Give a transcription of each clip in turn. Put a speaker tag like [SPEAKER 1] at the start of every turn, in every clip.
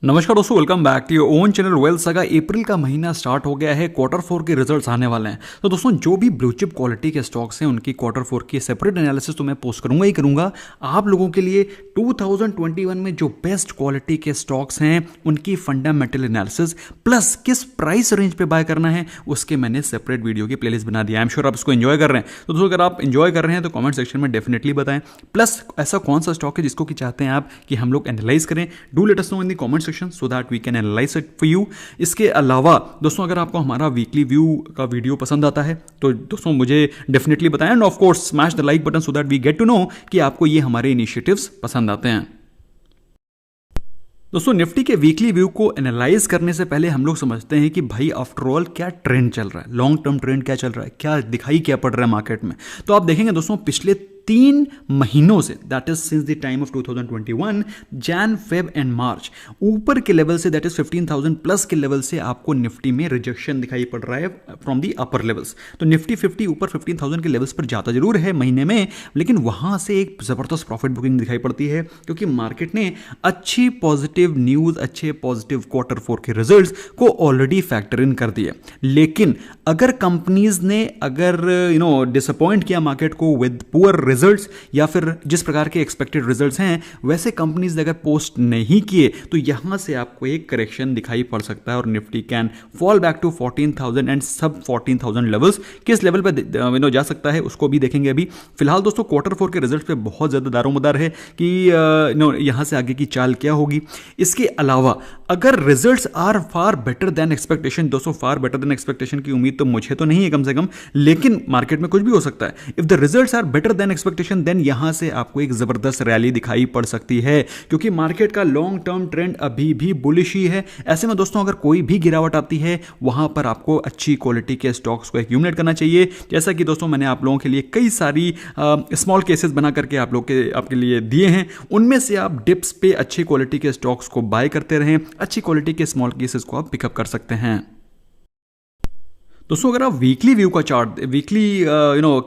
[SPEAKER 1] नमस्कार दोस्तों, welcome back to your own channel Wealth Saga. April का महीना स्टार्ट हो गया है, क्वार्टर फोर के रिजल्ट्स आने वाले हैं। तो दोस्तों जो भी ब्लू चिप क्वालिटी के स्टॉक्स हैं उनकी क्वार्टर फोर की सेपरेट एनालिसिस तो मैं पोस्ट करूंगा ही करूंगा। आप लोगों के लिए 2021 में जो बेस्ट क्वालिटी के स्टॉक्स हैं उनकी फंडामेंटल एनालिसिस प्लस किस प्राइस रेंज पे बाय करना है उसके मैंने सेपरेट वीडियो की प्लेलिस्ट बना दिया। आई एम श्योर आप इसको एंजॉय कर रहे हैं। तो दोस्तों अगर आप एंजॉय कर रहे हैं तो कमेंट सेक्शन में डेफिनेटली बताएं। प्लस ऐसा कौन सा स्टॉक है जिसको कि चाहते हैं आप कि हम लोग एनालाइज करें, do let us know in the comment section so that we can analyse it for you. इसके अलावा दोस्तों अगर आपको हमारा वीकली व्यू का वीडियो पसंद आता है तो दोस्तों मुझे डेफिनेटली बताएं and of course smash the like button so that we get to know कि आपको ये हमारे इनिशिएटिव्स पसंद आते हैं। दोस्तों निफ्टी के वीकली व्यू को एनालाइज करने से पहले हम लोग समझते हैं कि भाई आफ्टर ऑल क्या ट्रेंड चल रहा है, लॉन्ग टर्म ट्रेंड क्या चल रहा है, क्या दिखाई क्या पड़ रहा है मार्केट में। तो आप देखेंगे दोस्तों पिछले 3 महीनों से that is since the time of 2021 Jan Feb and March ऊपर के लेवल से दैट इज 15,000 प्लस के लेवल से आपको निफ्टी में रिजेक्शन दिखाई पड़ रहा है फ्रॉम दी अपर लेवल्स। तो निफ्टी 50 ऊपर 15,000 के लेवल्स पर जाता जरूर है महीने में, लेकिन वहां से एक जबरदस्त प्रॉफिट बुकिंग दिखाई पड़ती है क्योंकि मार्केट ने अच्छी पॉजिटिव न्यूज, अच्छे पॉजिटिव क्वार्टर फोर के रिजल्ट्स को ऑलरेडी फैक्टर इन कर दिए। लेकिन अगर कंपनीज ने डिसअपॉइंट किया मार्केट को विद पुअर रिजल्ट्स या फिर जिस प्रकार के एक्सपेक्टेड रिजल्ट्स हैं वैसे कंपनीज अगर पोस्ट नहीं किए तो यहां से आपको एक करेक्शन दिखाई पड़ सकता है और Nifty can fall back to 14,000 and sub 14,000 levels. किस लेवल पे जा सकता है उसको भी देखेंगे। अभी फिलहाल दोस्तों क्वार्टर फोर के रिजल्ट्स पे बहुत ज्यादा दारोमदार है कि यहां से आगे की चाल क्या होगी। इसके अलावा अगर results are far better than expectation, दोस्तों फार बेटर देन एक्सपेक्टेशन की उम्मीद तो मुझे तो नहीं है कम से कम, लेकिन मार्केट में कुछ भी हो सकता है। If the results are better than expectation then यहां से आपको एक जबरदस्त रैली दिखाई पड़ सकती है क्योंकि मार्केट का लॉन्ग टर्म ट्रेंड अभी भी बुलिश ही है। ऐसे में दोस्तों अगर कोई भी गिरावट आती है वहां पर आपको अच्छी क्वालिटी के स्टॉक्स को एक्यूमुलेट करना चाहिए। जैसा कि दोस्तों मैंने आप लोगों के लिए कई सारी स्मॉल केसेस बना करके आपके लिए दिए हैं, उनमें से आप डिप्स पे अच्छी क्वालिटी के स्टॉक्स को बाय करते रहें, अच्छी क्वालिटी के स्मॉल केसेस को आप पिकअप कर सकते हैं। दोस्तों अगर आप वीकली व्यू का चार्ट, वीकली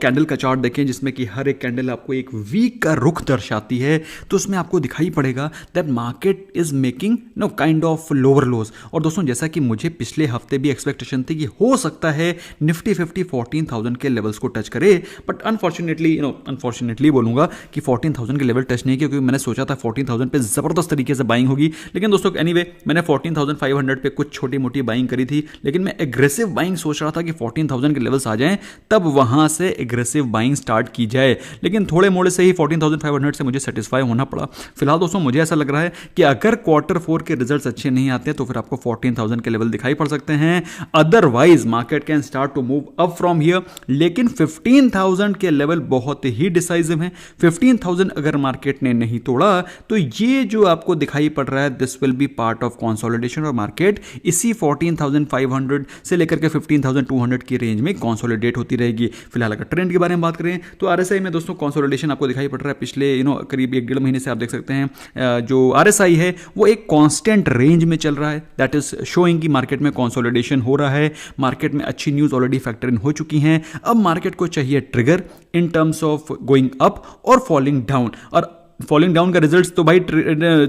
[SPEAKER 1] कैंडल का चार्ट देखें जिसमें कि हर एक कैंडल आपको एक वीक का रुख दर्शाती है तो उसमें आपको दिखाई पड़ेगा that market is making kind of lower लोज। और दोस्तों जैसा कि मुझे पिछले हफ्ते भी एक्सपेक्टेशन थी कि हो सकता है निफ्टी 50 14,000 के लेवल्स को टच करे, बट अनफॉर्चुनेटली बोलूंगा कि 14,000 के लेवल टच नहीं किया क्योंकि मैंने सोचा था 14,000 पे जबरदस्त तरीके से बाइंग होगी। लेकिन दोस्तों एनीवे मैंने 14,500 पे कुछ छोटी मोटी बाइंग करी थी, लेकिन मैं एग्रेसिव बाइंग सोच रहा था कि 14,000 के लेवल्स आ जाएं तब वहां से एग्रेसिव बाइंग स्टार्ट की जाए, लेकिन थोड़े मोड़े से ही 14,500 से मुझे सेटिस्फाई होना पड़ा। फिलहाल दोस्तों मुझे ऐसा लग रहा है कि अगर क्वार्टर फोर के रिजल्ट्स अच्छे नहीं आते तो फिर आपको 14,000 के लेवल दिखाई पड़ सकते हैं। Otherwise market can start to move up from here, लेकिन 15,000 के लेवल बहुत ही डिसाइसिव हैं। 15,000 अगर मार्केट ने नहीं तोड़ा तो ये जो आपको दिखाई पड़ रहा है this will be part of consolidation और मार्केट इसी 14,500 से लेकर के 15,200 की रेंज में कंसोलिडेट होती रहेगी। फिलहाल अगर ट्रेंड के बारे में बात करें तो आरएसआई में दोस्तों कंसोलिडेशन आपको दिखाई पड़ रहा है पिछले करीब 1-1.5 महीने से। आप देख सकते हैं जो आरएसआई है वो एक कांस्टेंट रेंज में चल रहा है, दैट इज शोइंग कि मार्केट में कंसोलिडेशन हो रहा है। मार्केट में अच्छी न्यूज ऑलरेडी फैक्टर इन हो चुकी हैं। अब मार्केट को चाहिए trigger in terms of going up और फॉलिंग डाउन। और फॉलिंग डाउन का रिजल्ट तो भाई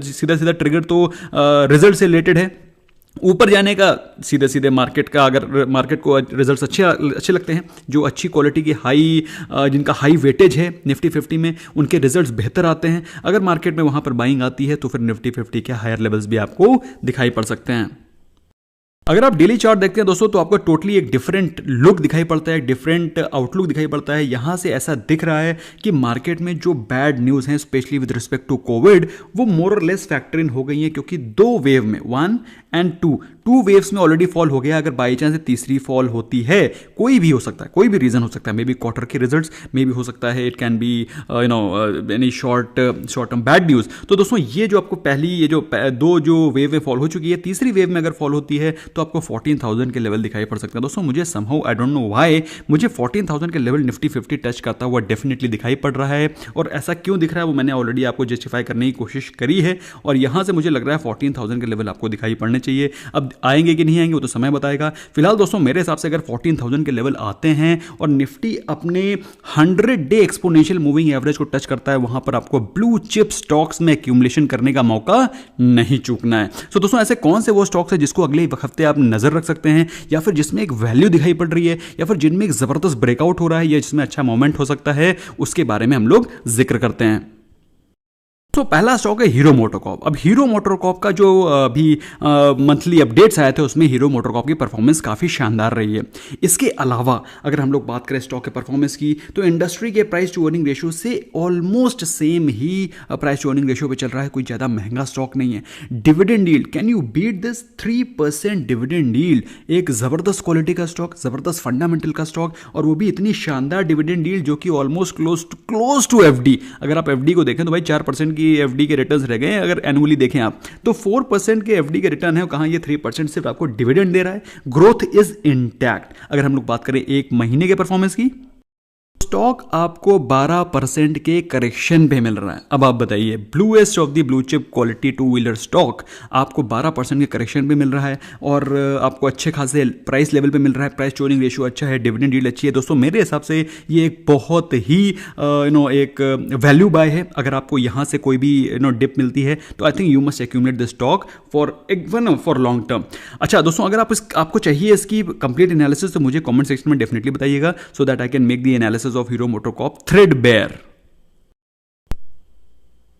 [SPEAKER 1] सीधा सीधा ट्रिगर तो रिजल्ट से रिलेटेड है। ऊपर जाने का सीधे सीधे मार्केट का, अगर मार्केट को रिजल्ट्स अच्छे लगते हैं, जो अच्छी क्वालिटी की जिनका हाई वेटेज है निफ्टी 50 में उनके रिजल्ट्स बेहतर आते हैं। अगर मार्केट में वहां पर बाइंग आती है तो फिर निफ्टी 50 के हायर लेवल्स भी आपको दिखाई पड़ सकते हैं। अगर आप डेली चार्ट देखते हैं दोस्तों तो आपको टोटली एक डिफरेंट लुक दिखाई पड़ता है, डिफरेंट आउटलुक दिखाई पड़ता है। यहां से ऐसा दिख रहा है कि मार्केट में जो बैड न्यूज है specially with respect to Covid वो मोर और लेस फैक्टर इन हो गई है क्योंकि 2 वेव में 1 एंड 2 वेव्स में ऑलरेडी फॉल हो गया। अगर बाई चांस तीसरी फॉल होती है, कोई भी हो सकता है, कोई भी रीजन हो सकता है, मे बी क्वार्टर के रिजल्ट्स, मे बी हो सकता है it can be any short term bad news. तो दोस्तों ये जो आपको पहली ये जो 2 वेव में फॉल हो चुकी है, तीसरी वेव में अगर फॉल होती है तो आपको 14,000 के लेवल दिखाई पड़ सकता है। दोस्तों मुझे somehow I don't know why मुझे 14,000 के लेवल निफ्टी 50 टच करता हुआ डेफिनेटली दिखाई पड़ रहा है, और ऐसा क्यों दिख रहा है वो मैंने ऑलरेडी आपको जस्टिफाई करने की कोशिश करी है, और यहां से मुझे लग रहा है 14,000 के लेवल आपको दिखाई पड़ने चाहिए। अब आएंगे कि नहीं आएंगे वो तो समय बताएगा। फिलहाल दोस्तों मेरे हिसाब से अगर 14,000 के लेवल आते हैं और निफ्टी अपने 100 डे एक्सपोनेंशियल मूविंग एवरेज को टच करता है, वहां पर आपको ब्लू चिप स्टॉक्स में एक्यूमुलेशन करने का मौका नहीं चूकना है। सो दोस्तों ऐसे कौन से वो स्टॉक्स है जिसको अगले हफ्ते आप नजर रख सकते हैं, या फिर जिसमें एक वैल्यू दिखाई पड़ रही है, या फिर जिनमें एक जबरदस्त ब्रेकआउट हो रहा है, या जिसमें अच्छा मोमेंट हो सकता है, उसके बारे में हम लोग जिक्र करते हैं। तो पहला स्टॉक है हीरो मोटोकॉर्प। अब हीरो मोटोकॉर्प का जो अभी मंथली अपडेट्स आए थे उसमें हीरो मोटोकॉर्प की परफॉर्मेंस काफ़ी शानदार रही है। इसके अलावा अगर हम लोग बात करें स्टॉक के परफॉर्मेंस की, तो इंडस्ट्री के प्राइस टू अर्निंग रेशियो से ऑलमोस्ट सेम ही प्राइस टू अर्निंग रेशियो पे चल रहा है, कोई ज़्यादा महंगा स्टॉक नहीं है। Dividend yield, can you beat this 3% dividend yield? एक ज़बरदस्त क्वालिटी का स्टॉक, ज़बरदस्त फंडामेंटल का स्टॉक, और वो भी इतनी शानदार डिविडेंड यील्ड जो कि ऑलमोस्ट क्लोज टू एफडी। अगर आप एफडी को देखें तो भाई 4% की एफडी के रिटर्न्स रह गए हैं, अगर एनुअली देखें आप तो 4% के एफडी के रिटर्न है, कहां ये 3% सिर्फ आपको डिविडेंड दे रहा है। Growth is intact. अगर हम लोग बात करें एक महीने के परफॉर्मेंस की, स्टॉक आपको 12% के करेक्शन पे मिल रहा है। अब आप बताइए, bluest of the blue chip quality two wheeler stock आपको 12% के करेक्शन पे मिल रहा है, और आपको अच्छे खासे प्राइस लेवल पे मिल रहा है। प्राइस टू अर्निंग रेशियो अच्छा है, डिविडेंड यील्ड अच्छी है। दोस्तों मेरे हिसाब से ये एक बहुत ही एक वैल्यू बाय है। अगर आपको यहाँ से कोई भी डिप मिलती है तो I think you must accumulate the stock for long term. अच्छा दोस्तों, अगर आपको चाहिए इसकी कंप्लीट एनालिसिस तो मुझे कमेंट सेक्शन में डेफिनेटली बताइएगा, so that I can make the analysis of Hero MotoCorp threadbare।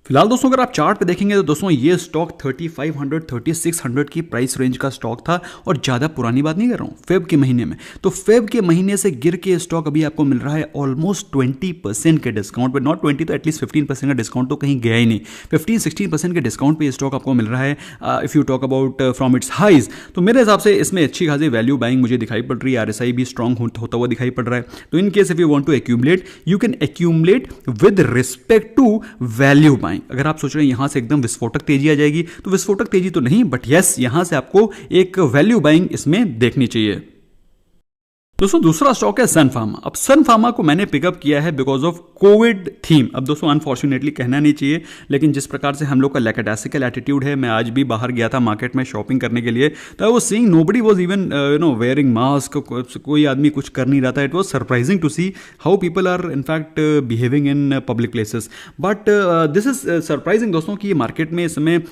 [SPEAKER 1] फिलहाल दोस्तों अगर आप चार्ट पे देखेंगे तो दोस्तों ये स्टॉक 3500 3600 की प्राइस रेंज का स्टॉक था, और ज़्यादा पुरानी बात नहीं कर रहा हूँ, फेब के महीने में। तो फेब के महीने से गिर के स्टॉक अभी आपको मिल रहा है ऑलमोस्ट 20% के डिस्काउंट पे। नॉट 20 तो एटलीस्ट 15% का डिस्काउंट तो कहीं गया ही नहीं। 15-16% के डिस्काउंट पे ये स्टॉक आपको मिल रहा है if you talk about from its highs. तो मेरे हिसाब से इसमें अच्छी खासी वैल्यू बाइंग मुझे दिखाई पड़ रही है। RSI भी स्ट्रॉन्ग होता हुआ दिखाई पड़ रहा है। तो in case if you want to accumulate, you can accumulate with respect to value buying. अगर आप सोच रहे हैं यहां से एकदम विस्फोटक तेजी आ जाएगी, तो विस्फोटक तेजी तो नहीं, बट यस यहां से आपको एक वैल्यू बाइंग इसमें देखनी चाहिए। दोस्तों दूसरा स्टॉक है सन फार्मा। अब सन फार्मा को मैंने पिकअप किया है बिकॉज ऑफ कोविड थीम। अब दोस्तों अनफॉर्चुनेटली कहना नहीं चाहिए, लेकिन जिस प्रकार से हम लोग का लैकेडासिकल एटीट्यूड है, मैं आज भी बाहर गया था मार्केट में शॉपिंग करने के लिए, तो I was seeing nobody was even wearing mask, कोई आदमी कुछ कर नहीं रहा था। It was surprising to see how people are in fact behaving in public places. But this is surprising दोस्तों कि मार्केट में इस समय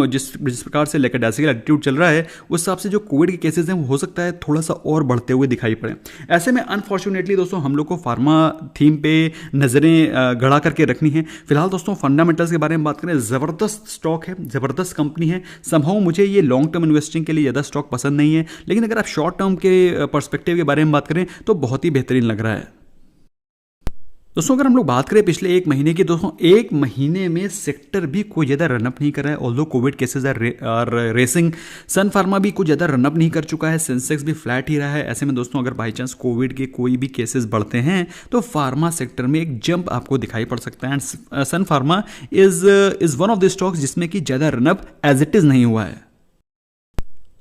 [SPEAKER 1] जिस प्रकार से लैकेडासिकल एटीट्यूड चल रहा है, उस हिसाब से जो कोविड के केसेस हैं वो हो सकता है थोड़ा सा और बढ़ते हुए दिखाई पड़े। ऐसे में अनफॉर्चुनेटली दोस्तों हम लोग को फार्मा थीम पे नजरें गड़ा करके रखनी है। फिलहाल दोस्तों फंडामेंटल्स के बारे में बात करें, जबरदस्त स्टॉक है, जबरदस्त कंपनी है। समहाउ मुझे ये लॉन्ग टर्म इन्वेस्टिंग के लिए ज़्यादा स्टॉक पसंद नहीं है, लेकिन अगर आप शॉर्ट टर्म के पर्सपेक्टिव के बारे में बात करें तो बहुत ही बेहतरीन लग रहा है। दोस्तों अगर हम लोग बात करें पिछले एक महीने की, दोस्तों एक महीने में सेक्टर भी कोई ज़्यादा रनअप नहीं कर रहा है। Although Covid cases are rising, Sun Pharma भी कुछ ज़्यादा रनअप नहीं कर चुका है, सेंसेक्स भी फ्लैट ही रहा है। ऐसे में दोस्तों अगर बाई चांस कोविड के कोई भी केसेस बढ़ते हैं तो फार्मा सेक्टर में एक जंप आपको दिखाई पड़ सकता है। And Sun Pharma is one of the stocks जिसमें कि ज़्यादा रनअप एज इट इज़ नहीं हुआ है।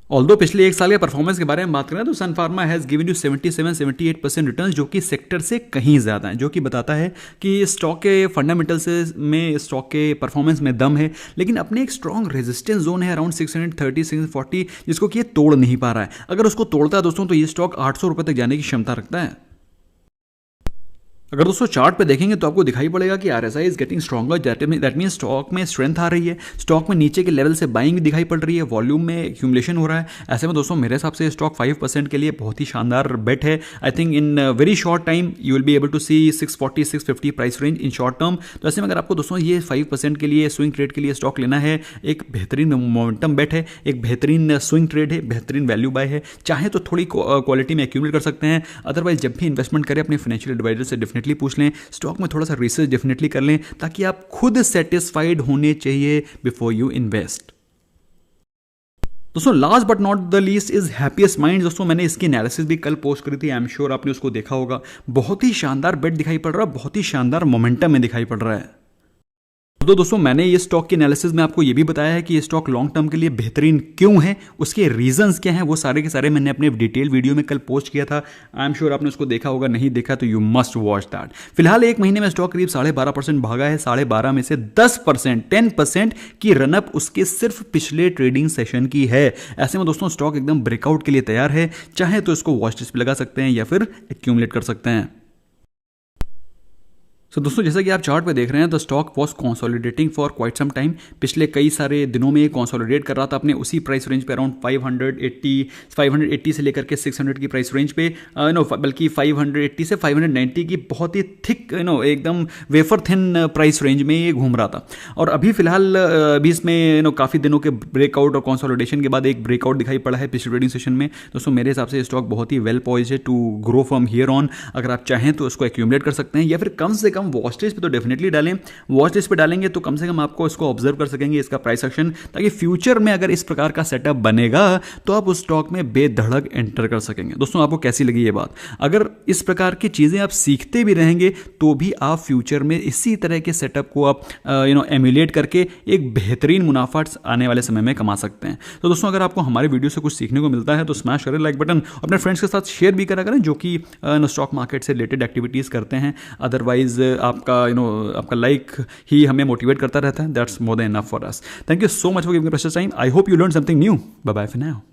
[SPEAKER 1] ऑल्दो पिछले एक साल के परफॉर्मेंस के बारे में बात करें तो Sun Pharma has given you 77-78% return, जो कि सेक्टर से कहीं ज़्यादा है, जो कि बताता है कि स्टॉक के फंडामेंटल्स में स्टॉक के परफॉर्मेंस में दम है। लेकिन अपने एक स्ट्रॉन्ग रेजिस्टेंस जोन है अराउंड 630-640, जिसको कि ये तोड़ नहीं पा रहा है। अगर उसको तोड़ता है दोस्तों तो ये स्टॉक 800 रुपये तक जाने की क्षमता रखता है। अगर दोस्तों चार्ट पे देखेंगे तो आपको दिखाई पड़ेगा कि RSI is getting stronger, that mean stock में स्ट्रेंथ आ रही है, स्टॉक में नीचे के लेवल से बाइंग भी दिखाई पड़ रही है, वॉल्यूम में एक्यूमुलेशन हो रहा है। ऐसे में दोस्तों मेरे हिसाब से स्टॉक 5% के लिए बहुत ही शानदार बेट है। I think in very short time you will be able to see 640-650 price range in short term. तो ऐसे में अगर आपको दोस्तों ये 5% के लिए स्विंग ट्रेड के लिए स्टॉक लेना है, एक बेहतरीन मोमेंटम बेट है, एक बेहतरीन स्विंग ट्रेड है, बेहतरीन वैल्यू बाय है। चाहे तो थोड़ी क्वालिटी में एक्यूमुलेट कर सकते हैं, अदरवाइज जब भी इन्वेस्टमेंट करें अपने फाइनेंशियल एडवाइजर से डेफिनेटली पूछ लें, स्टॉक में थोड़ा सा रिसर्च डेफिनेटली कर लें, ताकि आप खुद सेटिस्फाइड होने चाहिए बिफोर यू इन्वेस्ट। दोस्तों last but not the least is happiest mind. दोस्तों मैंने इसकी एनालिसिस भी कल पोस्ट करी थी, आई एम श्योर आपने उसको देखा होगा। बहुत ही शानदार बेट दिखाई पड़ रहा है, बहुत ही शानदार मोमेंटम में दिखाई पड़ रहा है। तो दोस्तों मैंने ये स्टॉक के एनालिसिस में आपको ये भी बताया है कि ये स्टॉक लॉन्ग टर्म के लिए बेहतरीन क्यों है, उसके रीजंस क्या हैं, वो सारे के सारे मैंने अपने डिटेल वीडियो में कल पोस्ट किया था। आई एम श्योर आपने उसको देखा होगा, नहीं देखा तो यू मस्ट वॉच दैट। फिलहाल एक महीने में स्टॉक करीब 12.5% भागा है। 12.5 में से 10% 10% की रनअप उसके सिर्फ पिछले ट्रेडिंग सेशन की है। ऐसे में दोस्तों स्टॉक एकदम ब्रेकआउट के लिए तैयार है। चाहे तो इसको वॉच लिस्ट पे लगा सकते हैं या फिर एक्यूमुलेट कर सकते हैं। दोस्तों जैसा कि आप चार्ट पे देख रहे हैं, the stock was consolidating for quite some time. पिछले कई सारे दिनों में ये कंसोलिडेट कर रहा था अपने उसी प्राइस रेंज पे, अराउंड 580 से लेकर के 600 की प्राइस रेंज पे, बल्कि 580 से 590 की बहुत ही थिक एकदम वेफर थिन प्राइस रेंज में ये घूम रहा था। और अभी फिलहाल अभी इसमें काफ़ी दिनों के ब्रेकआउट और कंसोलिडेशन के बाद एक ब्रेकआउट दिखाई पड़ा है पिछले ट्रेडिंग सेशन में। दोस्तों मेरे हिसाब से स्टॉक बहुत ही वेल पॉइज्ड है to grow from here on. अगर आप चाहें तो इसको एक्यूमुलेट कर सकते हैं या फिर कम से कम वॉच लिस्ट पे तो डेफिनेटली डालें। वॉच लिस्ट पे डालेंगे तो कम से कम आपको इसको ऑब्जर्व कर सकेंगे, इसका प्राइस एक्शन, ताकि फ्यूचर में अगर इस प्रकार का सेटअप बनेगा तो आप उस स्टॉक में बेधड़क एंटर कर सकेंगे। दोस्तों आपको कैसी लगी ये बात? अगर इस प्रकार की चीजें आप सीखते भी रहेंगे तो भी आप फ्यूचर में इसी तरह के सेटअप को आप एम्यूलेट करके एक बेहतरीन मुनाफा आने वाले समय में कमा सकते हैं। तो दोस्तों अगर आपको हमारे वीडियो से कुछ सीखने को मिलता है तो स्मैश करें लाइक बटन, अपने फ्रेंड्स के साथ शेयर भी करा करें जो कि स्टॉक मार्केट से रिलेटेड एक्टिविटीज करते हैं। अदरवाइज आपका लाइक ही हमें मोटिवेट करता रहता है। That's more than enough for us. Thank you so much for giving precious time. I hope you learn something new. Bye bye for now.